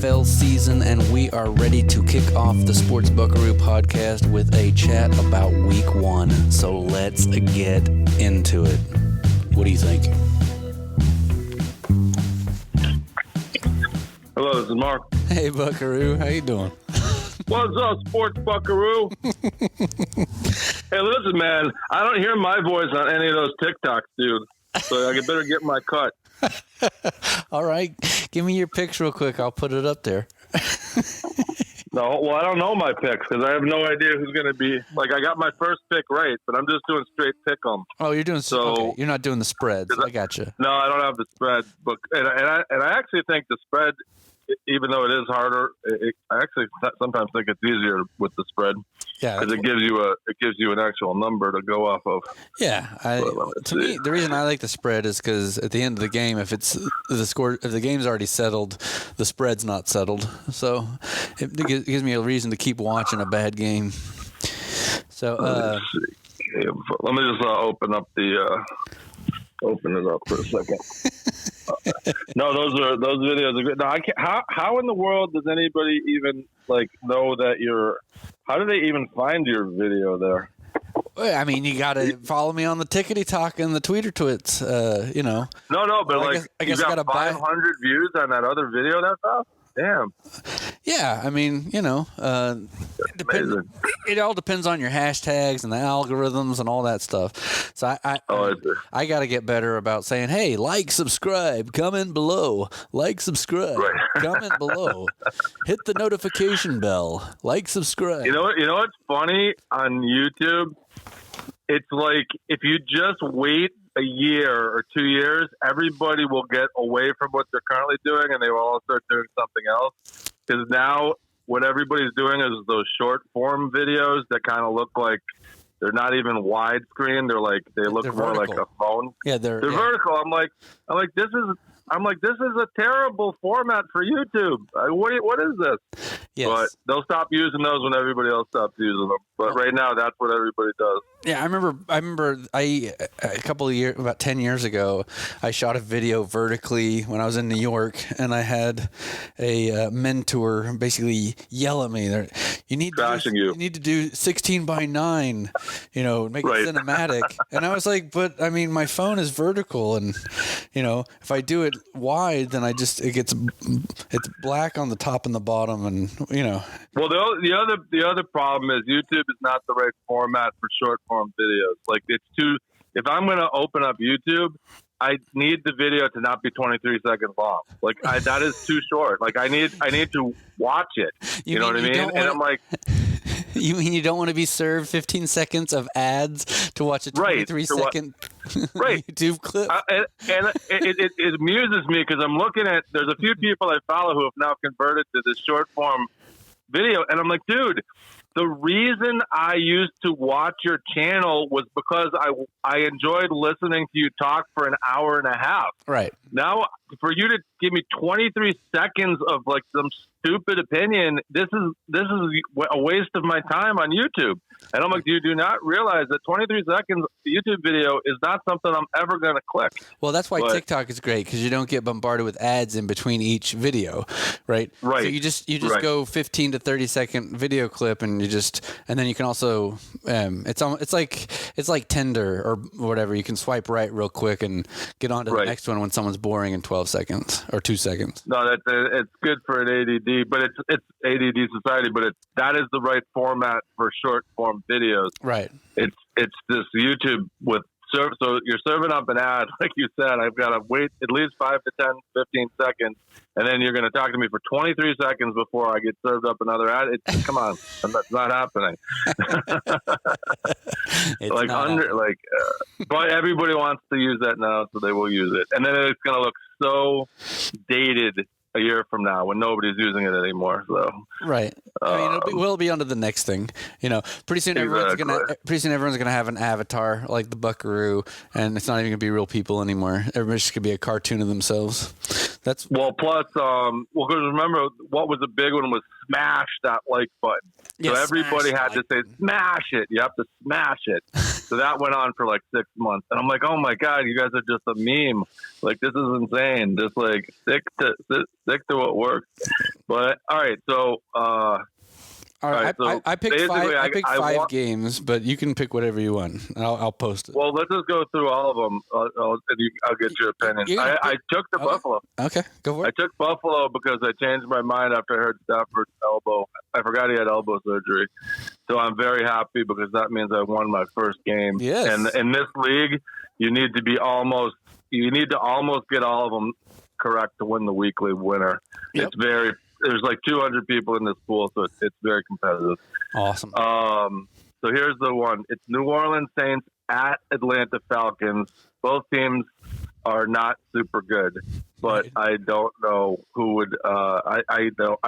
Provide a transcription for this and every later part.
NFL season, and we are ready to kick off the Sports Buckaroo podcast with a chat about Week 1. So let's get into it. What do you think? Hello, this is Mark. Hey, Buckaroo. How you doing? What's up, Sports Buckaroo? Hey, listen, man. I don't hear my voice on any of those TikToks, dude. So I better get my cut. All right. Give me your picks real quick. I'll put it up there. No, well, I don't know my picks because I have no idea who's going to be. Like, I got my first pick right, but I'm just doing straight pick 'em. Oh, you're doing so. Okay. You're not doing the spreads. I got you. No, I don't have the spread. But and I actually think the spread, even though it is harder, I actually sometimes think it's easier with the spread. Yeah, because it gives you an actual number to go off of. Yeah, to me, the reason I like the spread is because at the end of the game, if the game's already settled, the spread's not settled. So it gives me a reason to keep watching a bad game. So let me just open it up for a second. No, those videos are good. Now, how in the world does anybody even know that you're? How do they even find your video there? I mean, you got to follow me on the Tickety Talk and the Tweeter Twits. No, but I guess you I got got 500 views on that other video. That's awesome. Damn. Yeah, I mean, it all depends on your hashtags and the algorithms and all that stuff. So I got to get better about saying, hey, like, subscribe, comment below, like, subscribe, right. Comment below, hit the notification bell, like, subscribe. You know what's funny on YouTube? It's like if you just wait a year or 2 years, everybody will get away from what they're currently doing and they will all start doing something else. Because now what everybody's doing is those short form videos that kind of look like they're not even widescreen. They look more like a phone. Yeah, they're vertical. I'm like this is a terrible format for YouTube. What is this? Yes. But they'll stop using those when everybody else stops using them. But right now, that's what everybody does. Yeah, I remember a couple of years, about 10 years ago, I shot a video vertically when I was in New York, and I had a mentor basically yell at me. You need to do 16 by 9, make it cinematic. And I was like, but I mean, my phone is vertical, and if I do it wide, then it's black on the top and the bottom, and Well, the other problem is YouTube is not the right format for short form videos. Like it's too. If I'm going to open up YouTube, I need the video to not be 23 seconds long. Like that is too short. Like I need to watch it. You know what I mean? And I'm like. You mean you don't want to be served 15 seconds of ads to watch a 23-second YouTube clip? And it amuses me because I'm looking at, there's a few people I follow who have now converted to this short form video. And I'm like, dude, the reason I used to watch your channel was because I enjoyed listening to you talk for an hour and a half. Right. Now, for you to give me 23 seconds of some stupid opinion, this is a waste of my time on YouTube. And I'm like, you do not realize that 23 seconds YouTube video is not something I'm ever going to click. Well, that's why TikTok is great, because you don't get bombarded with ads in between each video, right? Right. So you just go 15 to 30 second video clip, and then you can also it's like Tinder or whatever. You can swipe right real quick and get on to the next one when someone's boring in 12 seconds or 2 seconds. No, it's good for an ADD, but it's ADD society, but that is the right format for short form videos. Right. It's this YouTube with so you're serving up an ad, like you said. I've got to wait at least 5 to 10, 15 seconds, and then you're going to talk to me for 23 seconds before I get served up another ad. Come on, that's not happening. But everybody wants to use that now, so they will use it, and then it's going to look so dated a year from now when nobody's using it anymore. So right. I mean, we'll be on to the next thing. Pretty soon everyone's gonna have an avatar like the Buckaroo, and it's not even gonna be real people anymore. Everybody's just gonna be a cartoon of themselves. Plus, because remember what was a big one was smash that like button. So everybody had to say smash it. You have to smash it. So that went on for 6 months, and I'm like, oh my god, you guys are just a meme. This is insane. Just stick to what works. But all right, so All right, so I picked basically, five. I picked I five want, games, but you can pick whatever you want. I'll post it. well, let's just go through all of them. I'll get your opinion. I took the Buffalo. Okay, go for I it. took Buffalo because I changed my mind after I heard Stafford's elbow. I forgot he had elbow surgery. So I'm very happy because that means I won my first game. Yes. And in this league, you need to almost get all of them correct to win the weekly winner. Yep. There's like 200 people in this pool, so it's very competitive. Awesome. So here's the one. It's New Orleans Saints at Atlanta Falcons. Both teams are not super good, but Right. I don't know who would. I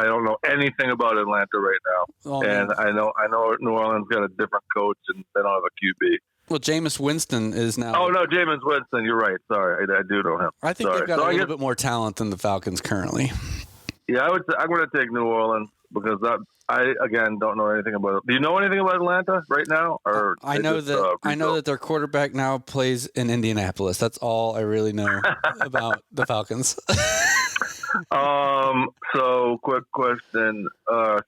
don't know anything about Atlanta right now, Oh, and I know New Orleans got a different coach and they don't have a QB. Well, Jameis Winston is now. Oh no, Jameis Winston. You're right. Sorry, I do know him. I think Sorry. they've got So a I little guess- bit more talent than the Falcons currently. Yeah, I'm going to take New Orleans because I again don't know anything about it. Do you know anything about Atlanta right now? Or I know that their quarterback now plays in Indianapolis. That's all I really know about the Falcons. So quick question: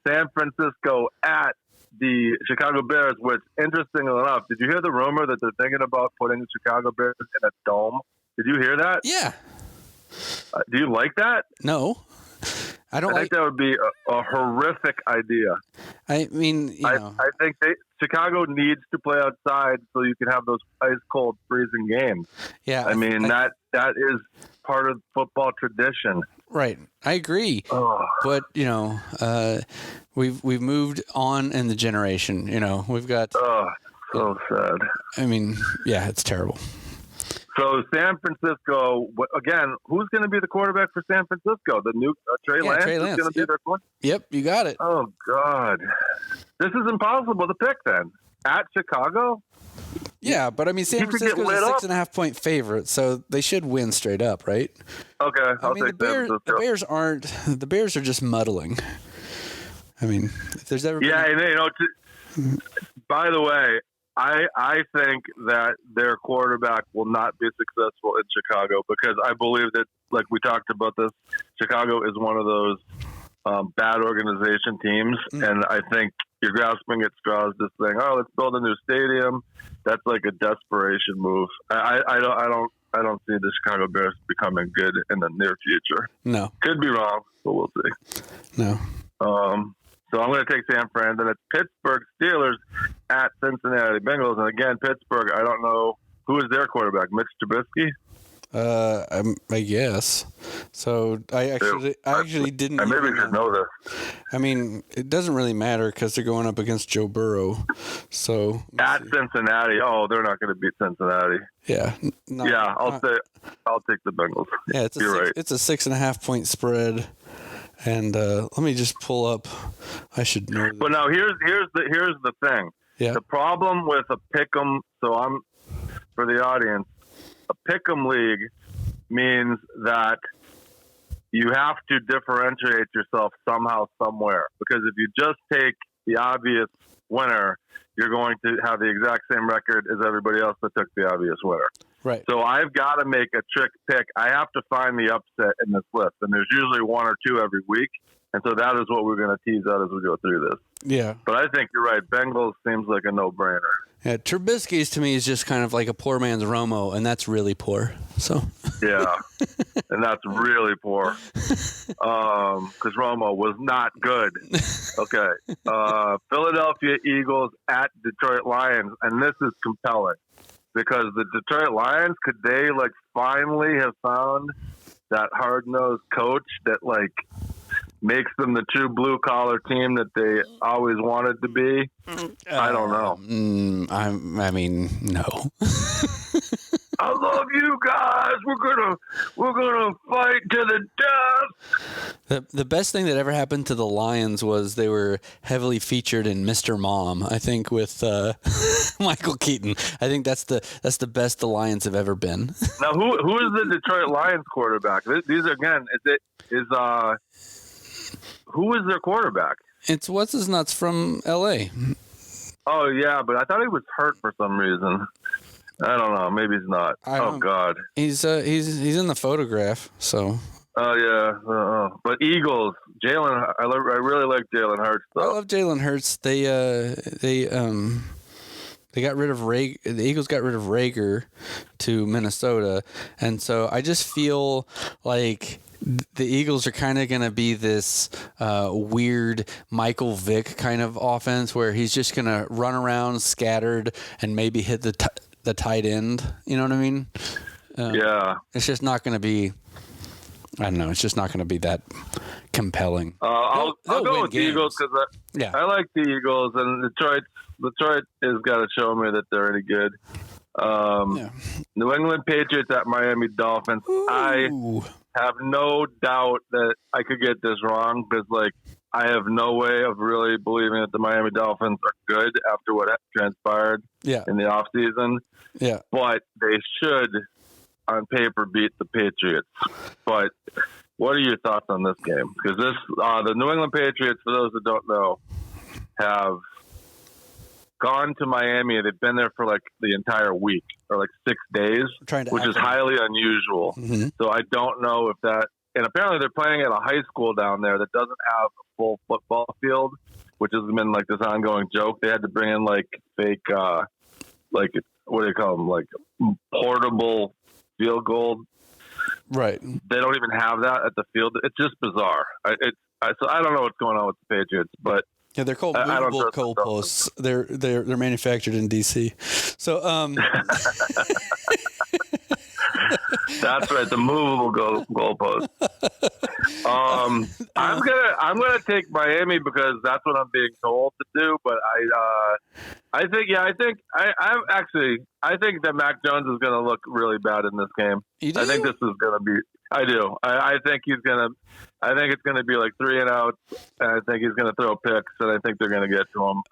San Francisco at the Chicago Bears. Which, interestingly enough, did you hear the rumor that they're thinking about putting the Chicago Bears in a dome? Did you hear that? Yeah. Do you like that? No. I don't I think that would be a horrific idea. I mean, I think Chicago needs to play outside so you can have those ice cold freezing games. Yeah. I mean that is part of football tradition. Right. I agree. Oh. But, we've moved on in the generation. We've got. Oh, so sad. I mean, yeah, it's terrible. So San Francisco, again, who's going to be the quarterback for San Francisco? The new Trey Lance is going to be their quarterback? Yep, you got it. Oh, God. This is impossible to pick then. At Chicago? Yeah, but I mean, San Francisco's a 6.5-point favorite, so they should win straight up, right? Okay, I'll take the Bears are just muddling. I mean, if there's ever by the way, I think that their quarterback will not be successful in Chicago because I believe that, like we talked about this, Chicago is one of those bad organization teams, and I think you're grasping at straws just saying, "Oh, let's build a new stadium." That's like a desperation move. I don't see the Chicago Bears becoming good in the near future. No, could be wrong, but we'll see. No. So I'm going to take San Fran. Then it's Pittsburgh Steelers at Cincinnati Bengals. And again, Pittsburgh, I don't know who is their quarterback. Mitch Trubisky? I guess. So I actually didn't. I maybe should know this. I mean, it doesn't really matter because they're going up against Joe Burrow. So at Cincinnati, they're not going to beat Cincinnati. Yeah. I'll take the Bengals. Yeah, it's a 6.5-point spread. And let me just pull up. I should know. But now here's the thing. Yeah. The problem with a pick'em. So I'm for the audience. A pick'em league means that you have to differentiate yourself somehow, somewhere. Because if you just take the obvious winner, you're going to have the exact same record as everybody else that took the obvious winner. Right. So I've got to make a trick pick. I have to find the upset in this list, and there's usually one or two every week. And so that is what we're going to tease out as we go through this. Yeah. But I think you're right. Bengals seems like a no-brainer. Yeah, Trubisky's to me is just kind of like a poor man's Romo, and that's really poor. So. Yeah, and that's really poor because Romo was not good. Okay. Philadelphia Eagles at Detroit Lions, and this is compelling because the Detroit Lions, could they finally have found that hard-nosed coach that makes them the true blue-collar team that they always wanted to be? I don't know. I mean, no. I love you guys. We're gonna fight to the death. The best thing that ever happened to the Lions was they were heavily featured in Mr. Mom. I think with Michael Keaton. I think that's the best the Lions have ever been. Now, who is the Detroit Lions quarterback? These again, who is their quarterback? It's what's his nuts from L.A. Oh yeah, but I thought he was hurt for some reason. I don't know. Maybe he's not. Oh God. He's in the photograph. So Oh yeah, but Eagles, Jalen. I really like Jalen Hurts. I Though. love Jalen Hurts. They got rid of the Eagles got rid of Rager to Minnesota, and so I just feel like the Eagles are kind of going to be this weird Michael Vick kind of offense where he's just going to run around scattered and maybe hit the tight end. You know what I mean? Yeah. It's just not going to be. I don't know. It's just not going to be that compelling. I'll go with the Eagles because I like the Eagles, and Detroit has got to show me that they're any good. New England Patriots at Miami Dolphins. Ooh. I have no doubt that I could get this wrong because, I have no way of really believing that the Miami Dolphins are good after what transpired in the offseason. Yeah. But they should, on paper, beat the Patriots. But what are your thoughts on this game? Because the New England Patriots, for those that don't know, have gone to Miami. They've been there for the entire week or 6 days, which is highly unusual. Mm-hmm. So I don't know if that. And apparently they're playing at a high school down there that doesn't have a full football field, which has been this ongoing joke. They had to bring in fake, what do you call them? Portable field goal. Right. They don't even have that at the field. It's just bizarre. So I don't know what's going on with the Patriots, but yeah, they're called movable goalposts. They're manufactured in DC. So that's right, the movable goalpost. I'm gonna take Miami because that's what I'm being told to do. But I think that Mac Jones is gonna look really bad in this game. You do? I think this is gonna be. I do. I think he's gonna. I think it's gonna be 3 and outs, and I think he's gonna throw picks, and I think they're gonna get to him.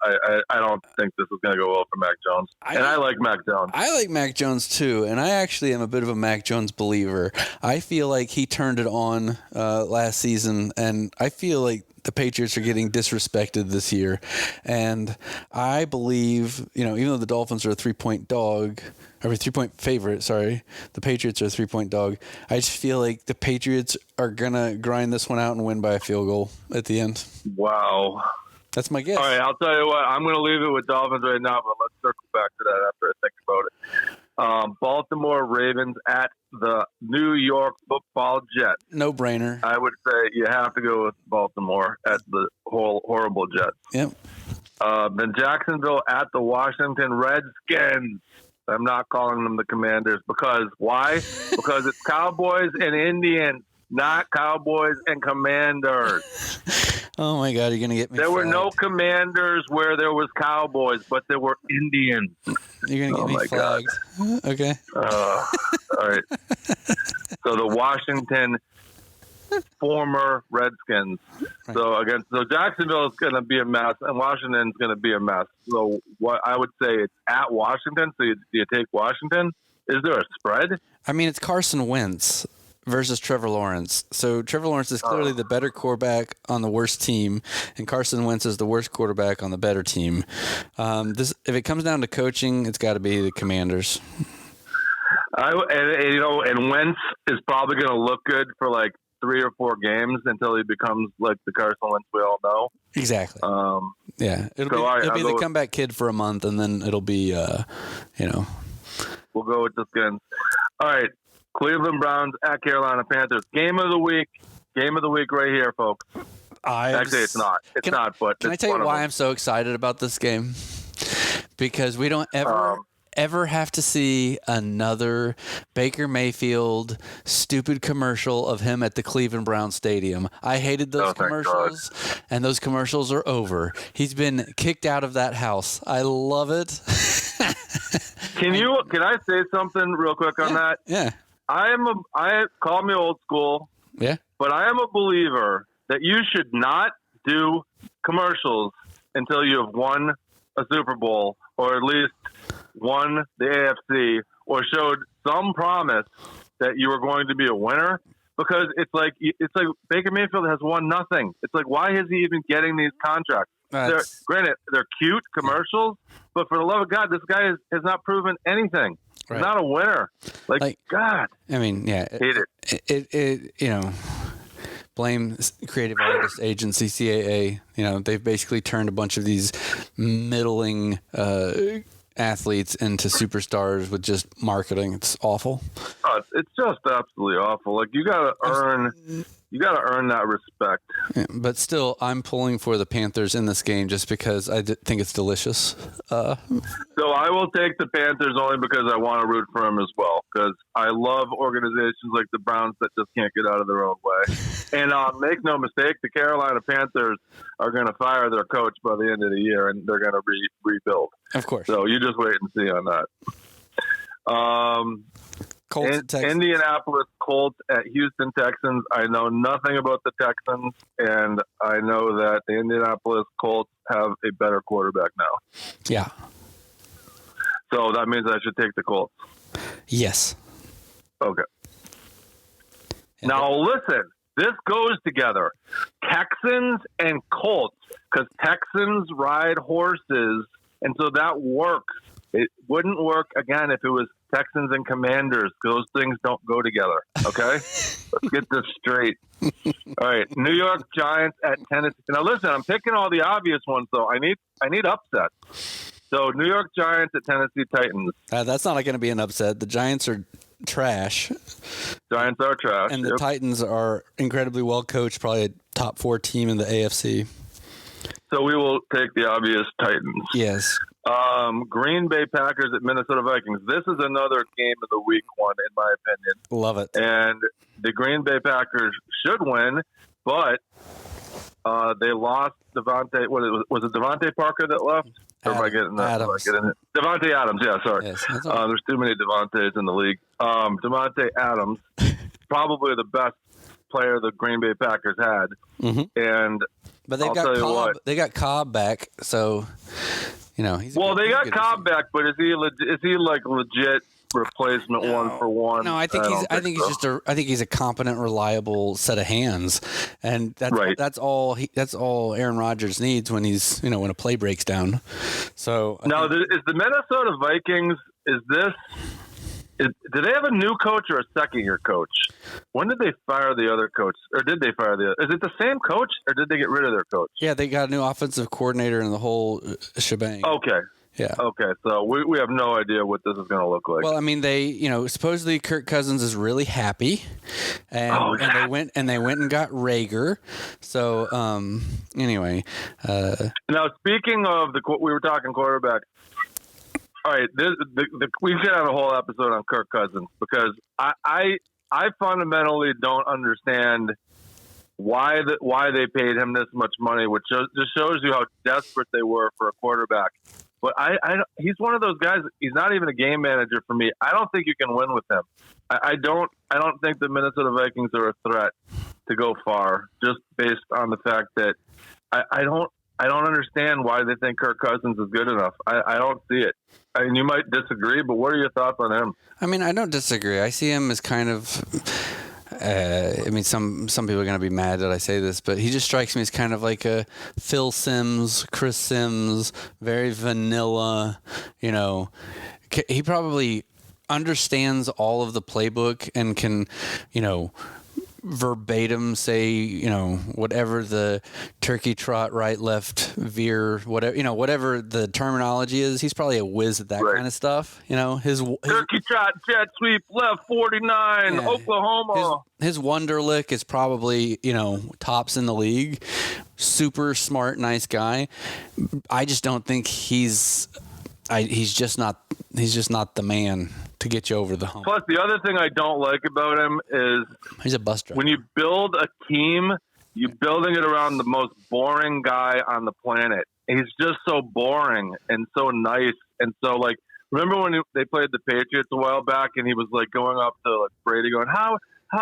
I don't think this is gonna go well for Mac Jones, I like Mac Jones. I like Mac Jones too, and I actually am a bit of a Mac Jones believer. I feel like he turned it on last season, and I feel like the Patriots are getting disrespected this year, and I believe even though the Dolphins are a 3-point dog. Or a 3-point favorite, sorry. The Patriots are a 3-point dog. I just feel like the Patriots are going to grind this one out and win by a field goal at the end. Wow. That's my guess. All right, I'll tell you what. I'm going to leave it with Dolphins right now, but let's circle back to that after I think about it. Baltimore Ravens at the New York Football Jets. No brainer. I would say you have to go with Baltimore at the horrible Jets. Yep. Then Jacksonville at the Washington Redskins. I'm not calling them the Commanders because why? Because it's Cowboys and Indians, not Cowboys and Commanders. Oh my God, you're gonna get me. There were no Commanders where there was Cowboys, but there were Indians. You're gonna get me flagged. God. Okay. All right. So the Washington former Redskins. Right. So Jacksonville is going to be a mess, and Washington's going to be a mess. So what I would say it's at Washington. So do you take Washington? Is there a spread? I mean, it's Carson Wentz versus Trevor Lawrence. So Trevor Lawrence is clearly the better quarterback on the worst team, and Carson Wentz is the worst quarterback on the better team. If it comes down to coaching, it's got to be the Commanders. And Wentz is probably going to look good for 3 or 4 games until he becomes the Carson Wentz we all know. Exactly. Yeah. It'll be the comeback kid for a month, and then it'll be, We'll go with the Skins. All right. Cleveland Browns at Carolina Panthers. Game of the week right here, folks. Actually, it's not. It's not, but can I tell you why I'm so excited about this game? Because we don't ever have to see another Baker Mayfield stupid commercial of him at the Cleveland Browns Stadium. I hated those commercials, and those commercials are over. He's been kicked out of that house. I love it. Can I say something real quick on that? Yeah. I call me old school. Yeah. But I am a believer that you should not do commercials until you have won a Super Bowl or at least won the AFC or showed some promise that you were going to be a winner, because it's like Baker Mayfield has won nothing. It's like, why is he even getting these contracts? Granted, they're cute commercials, but for the love of God, this guy has not proven anything. Right. He's not a winner. God. I mean, yeah. Hate it. it blame Creative Artists Agency, CAA. They've basically turned a bunch of these middling athletes into superstars with just marketing. It's awful. It's just absolutely awful. Like you gotta earn that respect. Yeah, but still, I'm pulling for the Panthers in this game just because I think it's delicious. So I will take the Panthers only because I want to root for them as well. Because I love organizations like the Browns that just can't get out of their own way. And make no mistake, the Carolina Panthers are going to fire their coach by the end of the year, and they're going to rebuild. Of course. So you just wait and see on that. Colts at Texans. Indianapolis Colts at Houston Texans. I know nothing about the Texans, and I know that the Indianapolis Colts have a better quarterback now. Yeah. So that means I should take the Colts. Yes. Okay. Now listen, this goes together. Texans and Colts, because Texans ride horses, and so that works. It wouldn't work, again, if it was Texans and Commanders. Those things don't go together, okay? Let's get this straight. All right, New York Giants at Tennessee. Now, listen, I'm picking all the obvious ones, though. I need upsets. So, New York Giants at Tennessee Titans. That's not going to be an upset. The Giants are trash. Giants are trash. And the Titans are incredibly well coached, probably a top 4 team in the AFC. So, we will take the obvious Titans. Yes. Green Bay Packers at Minnesota Vikings. This is another game of the week one, in my opinion. Love it. And the Green Bay Packers should win, but they lost Devontae. Was it Devontae Parker that left? Or am I getting that? Adams. Devontae Adams. Yeah, sorry. Yes, there's too many Devontaes in the league. Devontae Adams, probably the best player the Green Bay Packers had, but they've got Cobb. They got Cobb back, so. He's they got Cobb back, but is he like legit replacement 1-for-1? No, I think he's a competent, reliable set of hands, and that's all Aaron Rodgers needs when he's when a play breaks down. So now, is the Minnesota Vikings? Do they have a new coach or a second-year coach? When did they fire the other coach? Or did they fire the other? Is it the same coach, or did they get rid of their coach? Yeah, they got a new offensive coordinator and the whole shebang. Okay. Yeah. Okay, so we have no idea what this is going to look like. Well, I mean, they supposedly Kirk Cousins is really happy, and they went and got Rager. So anyway. Now, speaking of we were talking quarterback. All right, we should have a whole episode on Kirk Cousins because I fundamentally don't understand why they paid him this much money, which just shows you how desperate they were for a quarterback. But he's one of those guys. He's not even a game manager for me. I don't think you can win with him. I don't think the Minnesota Vikings are a threat to go far, just based on the fact that I don't understand why they think Kirk Cousins is good enough. I don't see it. I mean, you might disagree, but what are your thoughts on him? I mean, I don't disagree. I see him as kind of. Some people are going to be mad that I say this, but he just strikes me as kind of like a Phil Simms, Chris Simms, very vanilla. He probably understands all of the playbook and can, verbatim say, whatever the turkey trot, right, left, veer, whatever the terminology is. He's probably a whiz at that kind of stuff. His turkey trot, jet sweep, left 49, yeah, Oklahoma. His Wonderlick is probably, tops in the league. Super smart, nice guy. I just don't think he's just not the man to get you over the hump. Plus, the other thing I don't like about him is he's a bus driver. When you build a team, you're building it around the most boring guy on the planet. He's just so boring and so nice. And so, remember when they played the Patriots a while back and he was, going up to, Brady going, how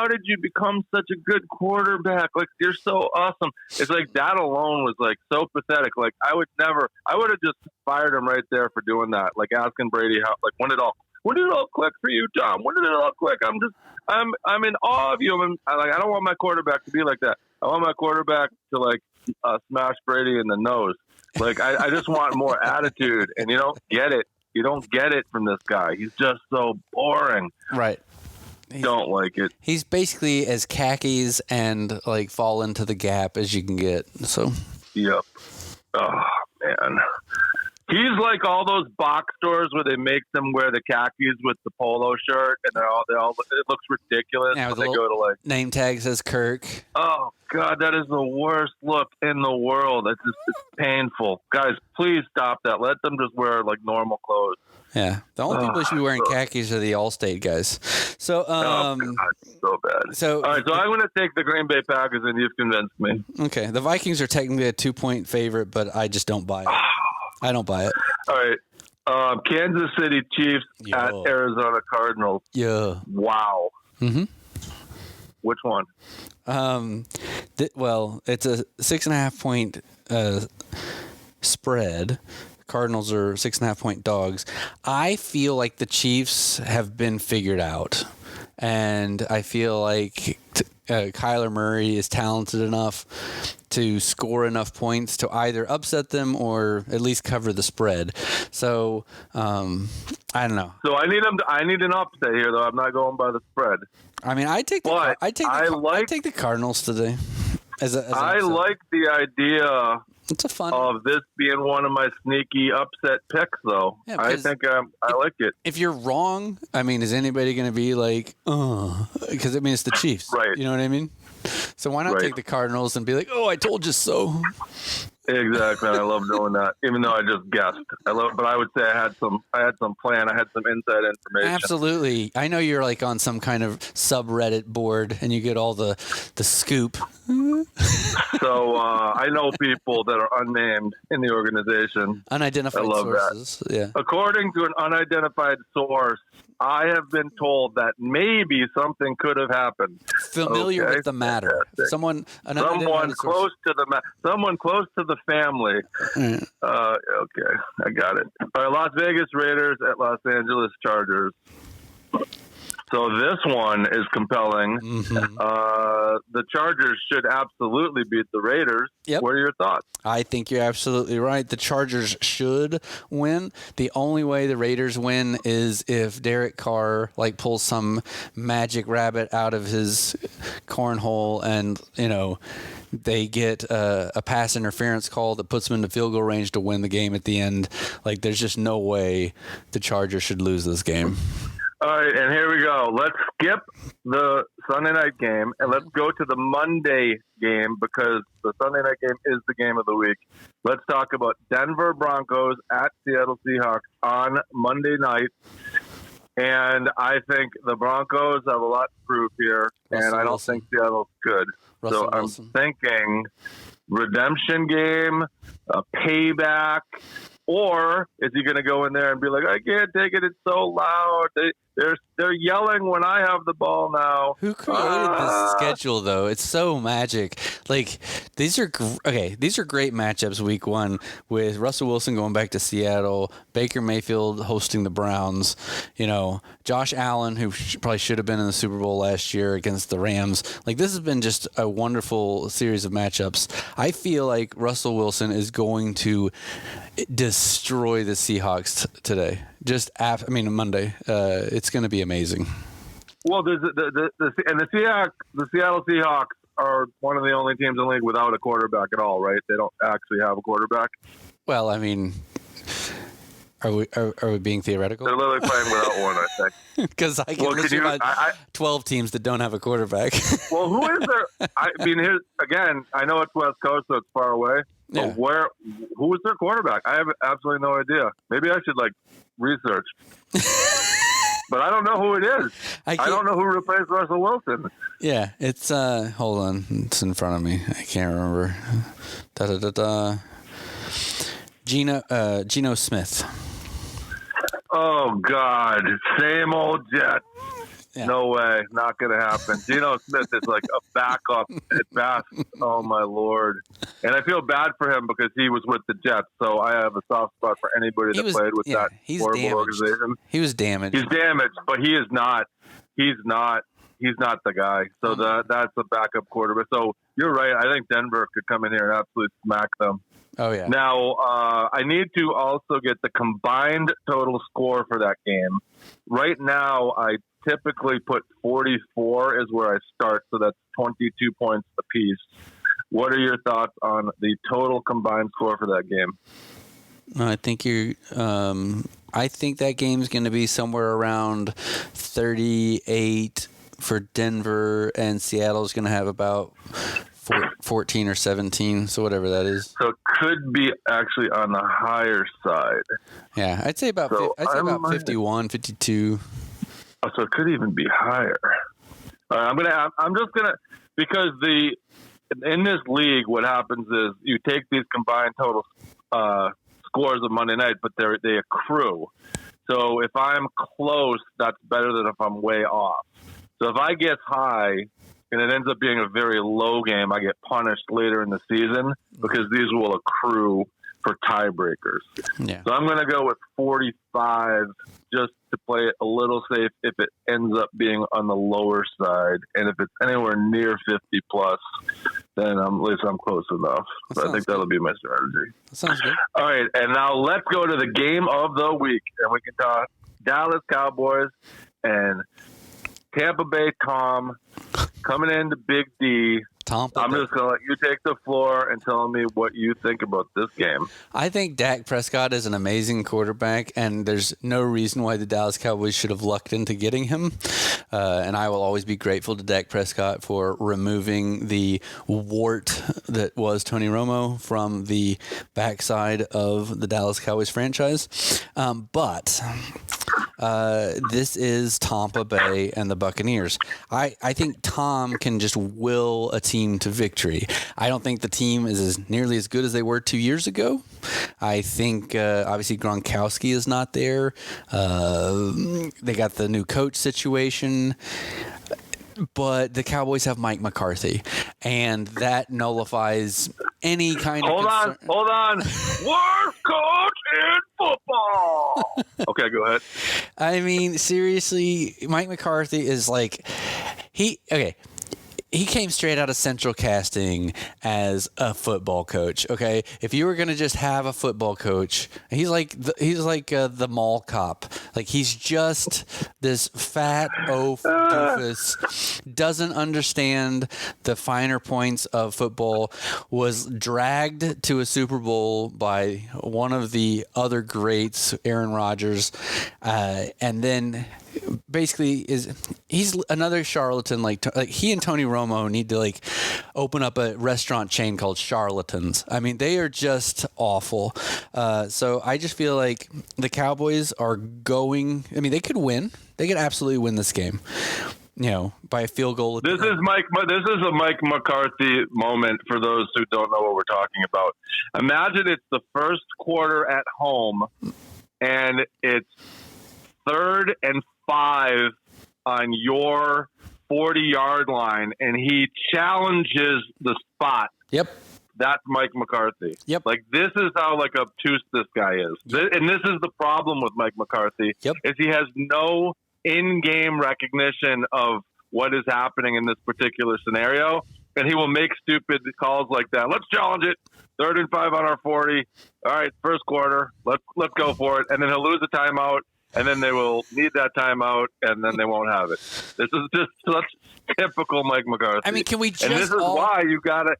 did you become such a good quarterback? You're so awesome. It's that alone was, so pathetic. I would have just fired him right there for doing that. Asking Brady how, when did it all click for you, Tom? When did it all click? I'm in awe of you. I don't want my quarterback to be like that. I want my quarterback to smash Brady in the nose. I just want more attitude, and you don't get it. You don't get it from this guy. He's just so boring. Right. Don't like it. He's basically as khakis and like fall into the gap as you can get. So. Yep. Oh man. He's like all those box stores where they make them wear the khakis with the polo shirt, and they all it looks ridiculous Yeah, when they go to like name tag says Kirk. Oh God, that is the worst look in the world. It's painful. Guys, please stop that. Let them just wear like normal clothes. Yeah, the only people who should be wearing khakis are the Allstate guys. So, oh God, so bad. So, all right, so I'm going to take the Green Bay Packers, and you've convinced me. Okay, the Vikings are technically a 2-point favorite, but I just don't buy it. I don't buy it. All right, Kansas City Chiefs at Arizona Cardinals. Yeah. Wow. Mm-hmm. Which one? Well, it's a 6.5-point spread. Cardinals are 6.5-point dogs. I feel like the Chiefs have been figured out, and I feel like Kyler Murray is talented enough to score enough points to either upset them or at least cover the spread. So I don't know. So I need an upset here, though. I'm not going by the spread. I mean, I take the Cardinals today. I like the idea. It's a fun of this being one of my sneaky upset picks, though. Yeah, I think I like it. If you're wrong, I mean, is anybody going to be like, because I mean, it's the Chiefs, right? You know what I mean? So why not take the Cardinals and be like, oh, I told you so. Exactly. I love doing that, even though I just guessed. But I would say I had some plan. I had some inside information. Absolutely. I know you're like on some kind of subreddit board, and you get all the scoop. So I know people that are unnamed in the organization. Unidentified sources. That. Yeah. According to an unidentified source, I have been told that maybe something could have happened. Familiar with the matter. Someone close to the family. Okay, I got it. All right, Las Vegas Raiders at Los Angeles Chargers. So this one is compelling. Mm-hmm. The Chargers should absolutely beat the Raiders. Yep. What are your thoughts? I think you're absolutely right. The Chargers should win. The only way the Raiders win is if Derek Carr pulls some magic rabbit out of his cornhole and, they get a pass interference call that puts them into field goal range to win the game at the end. There's just no way the Chargers should lose this game. All right, and here we go. Let's skip the Sunday night game, and let's go to the Monday game because the Sunday night game is the game of the week. Let's talk about Denver Broncos at Seattle Seahawks on Monday night. And I think the Broncos have a lot to prove here, and I don't think Seattle's good. So I'm thinking redemption game, a payback, or is he going to go in there and be like, I can't take it, it's so loud. They're yelling when I have the ball now. Who created this schedule, though? It's so magic. These are great matchups week one with Russell Wilson going back to Seattle, Baker Mayfield hosting the Browns, Josh Allen, who probably should have been in the Super Bowl last year against the Rams. This has been just a wonderful series of matchups. I feel like Russell Wilson is going to destroy the Seahawks today. Monday. It's going to be amazing. Well, the Seattle Seahawks are one of the only teams in the league without a quarterback at all, right? They don't actually have a quarterback. Well, are we being theoretical? They're literally playing without one, I think. Because I can list you 12 teams that don't have a quarterback. Well, who is there? I know it's West Coast, so it's far away. Yeah. But who is their quarterback? I have absolutely no idea. Maybe I should research. But I don't know who it is. I don't know who replaced Russell Wilson. Yeah, it's hold on, it's in front of me. I can't remember. Geno Smith. Oh God, same old Jets. Yeah. No way, not going to happen. Geno Smith is like a backup at best. Oh my Lord! And I feel bad for him because he was with the Jets, so I have a soft spot for anybody that played with that horrible organization. He was damaged. He's damaged, but he is not. He's not the guy. So that's a backup quarterback. So you're right. I think Denver could come in here and absolutely smack them. Oh, yeah. Now, I need to also get the combined total score for that game. Right now, I typically put 44 is where I start, so that's 22 points apiece. What are your thoughts on the total combined score for that game? I think I think that game's going to be somewhere around 38 for Denver, and Seattle's going to have about 14 or 17, so whatever that is. So it could be actually on the higher side. Yeah, I'd say about 51, 52. Oh, so it could even be higher. All right, I'm just gonna, because in this league, what happens is you take these combined total scores of Monday night, but they accrue. So if I'm close, that's better than if I'm way off. So if I get high and it ends up being a very low game, I get punished later in the season because these will accrue for tiebreakers. Yeah. So I'm going to go with 45 just to play it a little safe if it ends up being on the lower side. And if it's anywhere near 50 plus, then at least I'm close enough. So I think that'll be my strategy. That sounds good. All right, and now let's go to the game of the week. And we can talk Dallas Cowboys and Tampa Bay Tom coming into Big D. I'm just going to let you take the floor and tell me what you think about this game. I think Dak Prescott is an amazing quarterback, and there's no reason why the Dallas Cowboys should have lucked into getting him. And I will always be grateful to Dak Prescott for removing the wart that was Tony Romo from the backside of the Dallas Cowboys franchise. But this is Tampa Bay and the Buccaneers. I think Tom can just will a team to victory. I don't think the team is nearly as good as they were 2 years ago. I think obviously Gronkowski is not there. They got the new coach situation. But the Cowboys have Mike McCarthy, and that nullifies any kind of concern. Hold on. Worst coach in football. Okay, go ahead. I mean, seriously, Mike McCarthy is like, he came straight out of Central Casting as a football coach. Okay, if you were gonna just have a football coach, he's like the mall cop. Like, he's just this fat oaf doofus, doesn't understand the finer points of football. Was dragged to a Super Bowl by one of the other greats, Aaron Rodgers, and then basically he's another charlatan. Like he and Tony Romo need to open up a restaurant chain called Charlatans. I mean, they are just awful. So I just feel like the Cowboys are going. I mean, they could win. They could absolutely win this game. By a field goal. This is a Mike McCarthy moment for those who don't know what we're talking about. Imagine it's the first quarter at home, and it's 3rd and 5 on your 40-yard line, and he challenges the spot. Yep. That's Mike McCarthy. Yep. This is how obtuse this guy is. Yep. And this is the problem with Mike McCarthy. Yep. Is he has no in-game recognition of what is happening in this particular scenario, and he will make stupid calls like that. Let's challenge it. 3rd and 5 on our 40. All right, first quarter. Let's go for it. And then he'll lose a timeout. And then they will need that timeout, and then they won't have it. This is just such typical Mike McCarthy. I mean, can we just? And this is why you gotta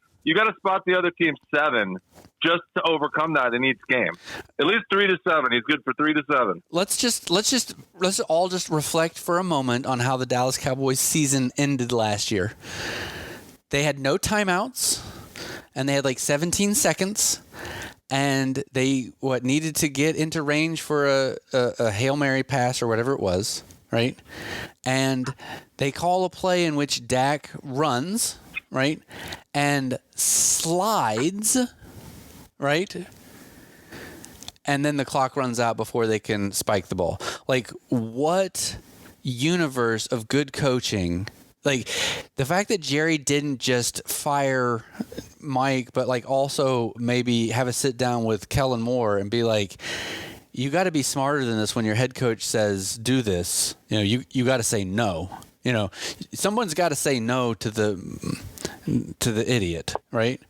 spot the other team 7 just to overcome that in each game. At least 3 to 7. He's good for 3 to 7. Let's all just reflect for a moment on how the Dallas Cowboys season ended last year. They had no timeouts, and they had 17 seconds. And they needed to get into range for a Hail Mary pass or whatever it was, right? And they call a play in which Dak runs, right, and slides, right, and then the clock runs out before they can spike the ball. What universe of good coaching? The fact that Jerry didn't just fire Mike, but also maybe have a sit down with Kellen Moore and be like, you got to be smarter than this when your head coach says do this. You got to say no. Someone's got to say no to the idiot, right?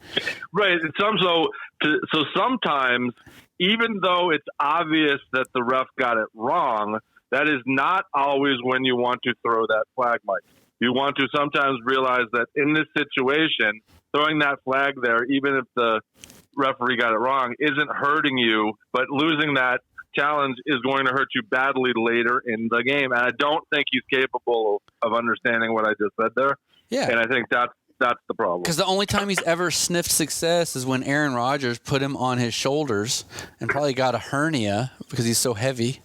Right. So sometimes even though it's obvious that the ref got it wrong, that is not always when you want to throw that flag, Mike. You want to sometimes realize that in this situation, throwing that flag there, even if the referee got it wrong, isn't hurting you, but losing that challenge is going to hurt you badly later in the game. And I don't think he's capable of understanding what I just said there. Yeah. And I think that's the problem. Because the only time he's ever sniffed success is when Aaron Rodgers put him on his shoulders and probably got a hernia because he's so heavy,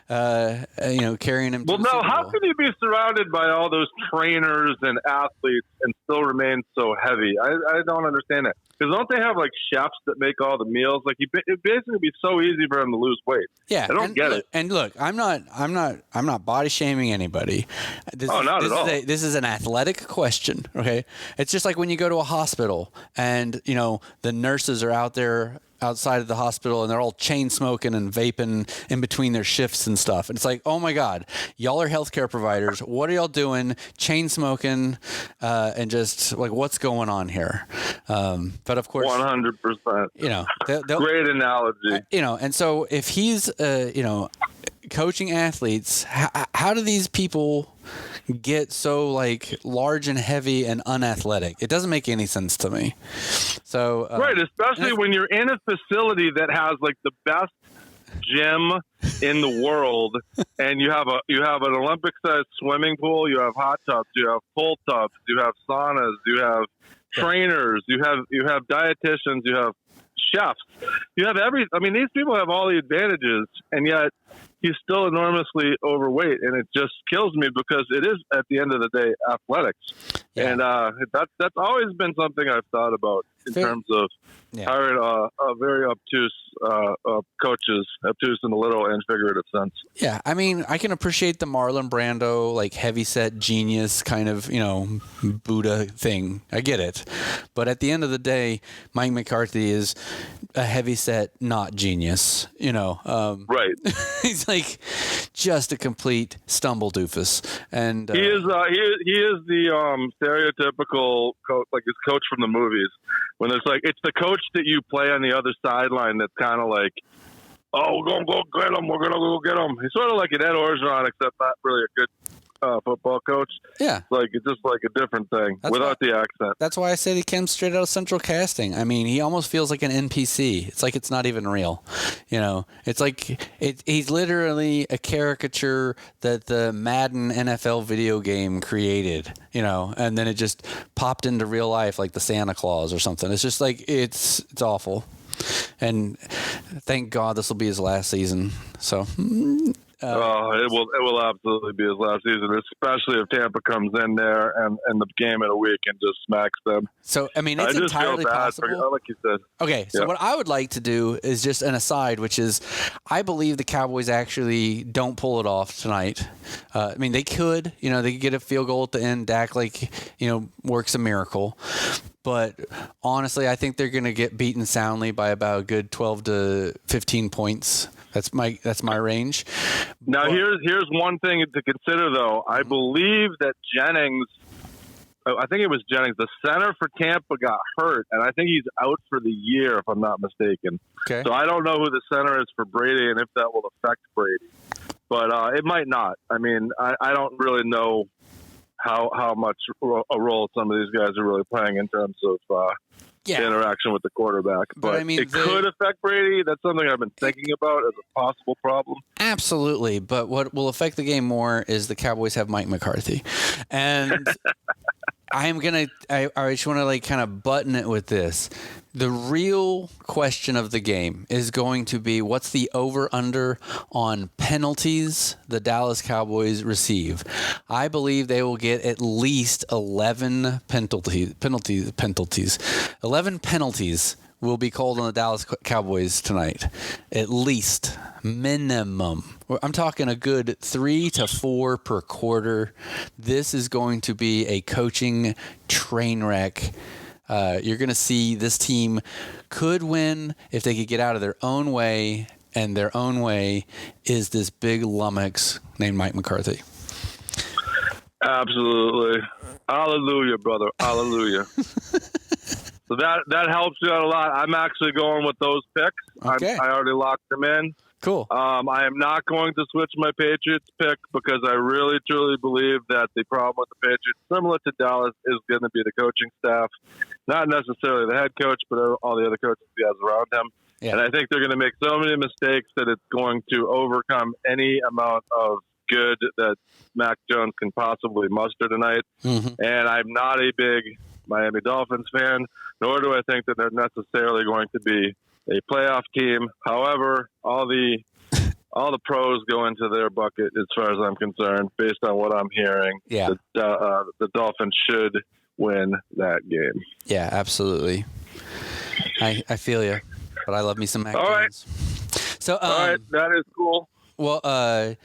carrying him. Well, no, how can you be surrounded by all those trainers and athletes and still remain so heavy? I don't understand that. Because don't they have like chefs that make all the meals? Like it basically be so easy for him to lose weight. Yeah, I don't get it. And look, I'm not body shaming anybody. Not at all. This is an athletic question. Okay, it's just like when you go to a hospital and the nurses are out there outside of the hospital and they're all chain smoking and vaping in between their shifts and stuff. And it's like, oh my God, y'all are healthcare providers. What are y'all doing? Chain smoking and just like, what's going on here? But of course, 100%. Great analogy. And so if he's, coaching athletes, how do these people get so like large and heavy and unathletic? It doesn't make any sense to me. So right, especially when you're in a facility that has like the best gym in the world, and you have an Olympic-sized swimming pool, you have hot tubs, you have cold tubs, you have saunas, you have trainers, you have dietitians, you have chefs, you have these people have all the advantages, and yet he's still enormously overweight, and it just kills me because it is, at the end of the day, athletics. Yeah. And that's always been something I've thought about in terms of hiring a very obtuse coaches, obtuse in the literal and figurative sense. Yeah, I mean, I can appreciate the Marlon Brando, like heavyset genius kind of, Buddha thing. I get it. But at the end of the day, Mike McCarthy is a heavyset, not genius, Right. He's like just a complete stumble doofus. And he is the stereotypical coach, like his coach from the movies. When it's the coach that you play on the other sideline that's kind of like, oh, we're going to go get him. We're going to go get him. He's sort of like an Ed Orgeron, except not really a good football coach. Yeah. It's just like a different thing without the accent. That's why I said he came straight out of Central Casting. I mean, he almost feels like an NPC. It's like it's not even real. It's like he's literally a caricature that the Madden NFL video game created, and then it just popped into real life like the Santa Claus or something. It's just like it's awful. And thank God this will be his last season. So it will absolutely be his last season, especially if Tampa comes in there and the game in a week and just smacks them. So, I mean, it's entirely possible. Like you said. Okay, so what I would like to do is just an aside, which is I believe the Cowboys actually don't pull it off tonight. I mean, they could. They could get a field goal at the end. Dak, works a miracle. But honestly, I think they're going to get beaten soundly by about a good 12 to 15 points. That's my range. Now, here's one thing to consider, though. I believe that Jennings, the center for Tampa, got hurt, and I think he's out for the year, if I'm not mistaken. Okay. So I don't know who the center is for Brady and if that will affect Brady. But it might not. I mean, I don't really know how much a role some of these guys are really playing in terms of interaction with the quarterback. But I mean, it could affect Brady. That's something I've been thinking about as a possible problem. Absolutely. But what will affect the game more is the Cowboys have Mike McCarthy. And I just want to kind of button it with this. The real question of the game is going to be what's the over-under on penalties the Dallas Cowboys receive. I believe they will get at least 11 penalties. 11 penalties will be called on the Dallas Cowboys tonight. At least. Minimum. I'm talking a good 3 to 4 per quarter. This is going to be a coaching train wreck. You're going to see this team could win if they could get out of their own way, and their own way is this big lummox named Mike McCarthy. Absolutely. Hallelujah, brother. Hallelujah. So that helps you out a lot. I'm actually going with those picks. Okay. I already locked them in. Cool. I am not going to switch my Patriots pick because I really, truly believe that the problem with the Patriots, similar to Dallas, is going to be the coaching staff. Not necessarily the head coach, but all the other coaches he has around him. Yeah. And I think they're going to make so many mistakes that it's going to overcome any amount of good that Mac Jones can possibly muster tonight. Mm-hmm. And I'm not a big Miami Dolphins fan, nor do I think that they're necessarily going to be a playoff team. However, all the pros go into their bucket as far as I'm concerned, based on what I'm hearing. Yeah. The Dolphins should win that game. Yeah, absolutely. I feel you, but I love me some Mac Jones. Right. So, all right, that is cool. Well, I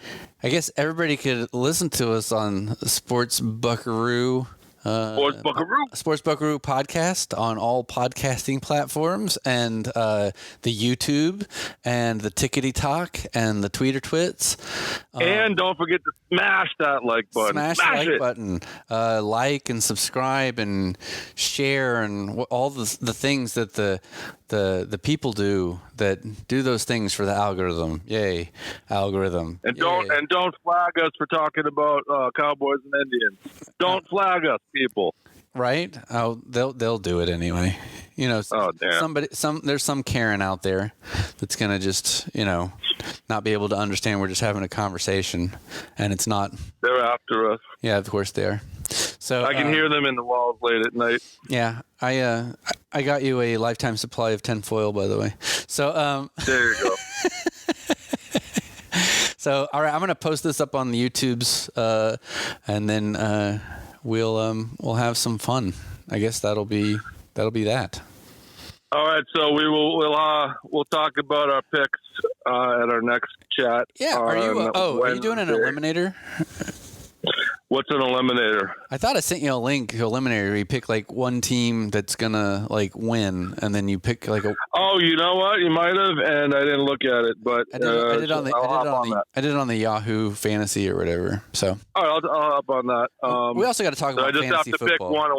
guess everybody could listen to us on Sports Buckaroo. Sports Buckaroo podcast on all podcasting platforms, and the YouTube and the Tickety Talk and the Tweeter Twits. And don't forget to smash that like button. Smash the like button. Like and subscribe and share and all the things that the people do that do those things for the algorithm. Yay, algorithm. And don't flag us for talking about Cowboys and Indians. Don't flag us, people. Right? Oh, they'll do it anyway. You know, there's some Karen out there that's gonna just, not be able to understand we're just having a conversation, and it's not. They're after us. Yeah, of course they are. So I can hear them in the walls late at night. Yeah, I got you a lifetime supply of tinfoil, by the way. So there you go. So all right, I'm gonna post this up on the YouTubes, and then we'll have some fun. I guess that'll be that. All right, so we'll talk about our picks at our next chat. Yeah, are you doing an eliminator? What's an eliminator? I thought I sent you a link to eliminator where you pick like one team that's gonna like win, and then you pick like a. Oh, you know what? You might have, and I didn't look at it, but I did it on the Yahoo Fantasy or whatever. So. All right, I'll hop on that. We also got to talk about fantasy football. Pick one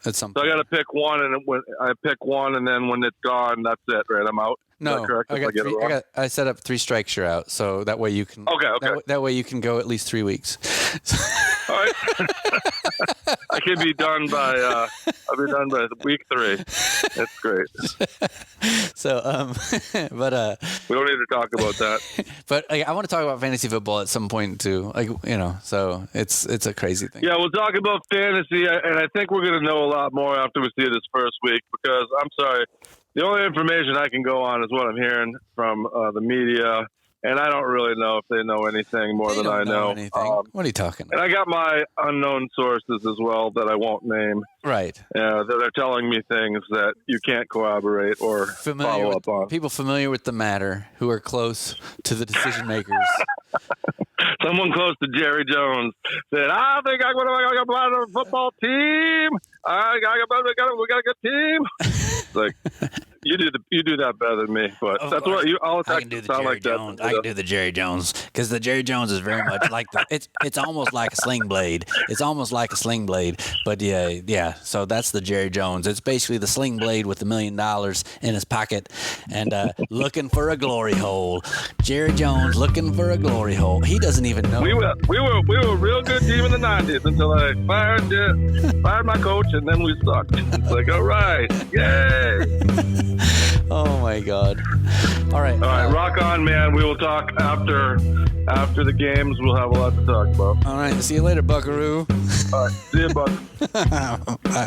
at some point. So I got to pick one, and when I pick one, and then when it's gone, that's it. Right, I'm out. No, I set up 3 strikes, you're out. So that way you can. Okay. That way you can go at least 3 weeks. All right. I can be done by. I'll be done by week 3. That's great. So, but we don't need to talk about that. But I want to talk about fantasy football at some point too. So it's a crazy thing. Yeah, we'll talk about fantasy, and I think we're going to know a lot more after we see this first week. Because I'm sorry. The only information I can go on is what I'm hearing from the media, and I don't really know if they know anything more than I know. What are you talking about? And I got my unknown sources as well that I won't name. Right. That are telling me things that you can't corroborate or follow up on. People familiar with the matter who are close to the decision makers. Someone close to Jerry Jones said, I think I'm going to play on a football team. We got a good team. It's like, you do that better than me, but that's what you all I can do the Jerry Jones. I can do the Jerry Jones because the Jerry Jones is very much like it's almost like a sling blade. It's almost like a sling blade, but yeah. So that's the Jerry Jones. It's basically the sling blade with $1 million in his pocket and looking for a glory hole. Jerry Jones looking for a glory hole. He doesn't even know. We were a real good team in the 90s until I fired my coach, and then we sucked. It's like, all right, yay. Oh my God! All right, rock on, man. We will talk after the games. We'll have a lot to talk about. All right, see you later, Buckaroo. All right, see you, Buck. Bye.